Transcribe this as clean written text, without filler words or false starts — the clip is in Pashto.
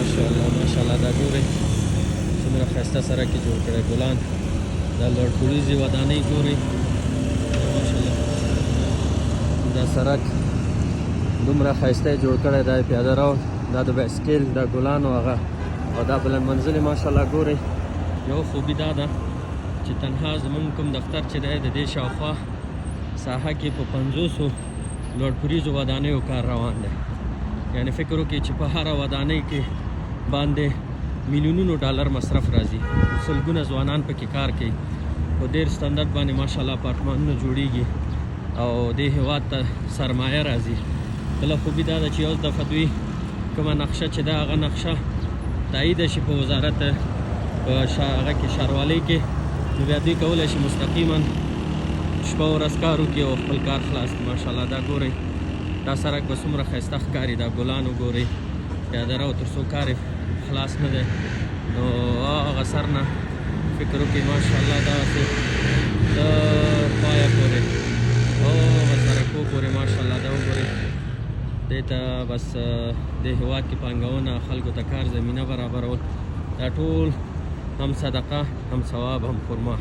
ماشاءالله ماشاءالله دا ګورئ څومره ښایسته سړک یې جوړ کړی ګلان دا لوړ پوړیزې ودانۍ ګورئ ماشاءالله دا سړک دومره ښایسته یې جوړ کړی دا پیاده رو دا د بایسکل دا ګلان او هغه او دا بلند منزلې ماشاءالله ګورئ یو خوبي دا ده چې تنها زمونږ کوم دفتر چې دی د دې شاوخوا ساحه کې په 500 لوړ پوړیزو ودانیو کار روان دی یعنی فکر وکړئ چې په هره ودانۍ کې باندې میلیونونو ډالر مصرف راځي سلګونه ځوانان پکې کار کوي په ډېر سټنډرډ باندې ماشاءالله اپارتمانونه جوړیږي او دې هېواد ته سرمایه راځي بله خوبي دا ده چې یو دفعه دوی کومه نقشه چې ده هغه نقشه تایید شي په وزارت په هغه کې ښاروالۍ کې نو بیا دوی کولی شي مستقیما شپه ورځ کار وکړي او خپل کار خلاص کړي ماشاءالله دا ګورئ دا سړک به څومره ښایسته ښکاري دا ګلان وګورئ پیاده رو تر څو کار خلاص نه دی نو هغه سر نه فکر وکړئ ماشاءالله دغسې تر پایه پورې هغه سړک وګورئ ماشاءالله دا وګورئ دې ته بس دې هېواد کې پانګونه خلکو ته کار زمینه برابرول دا ټول هم صدقه هم ثواب هم خرما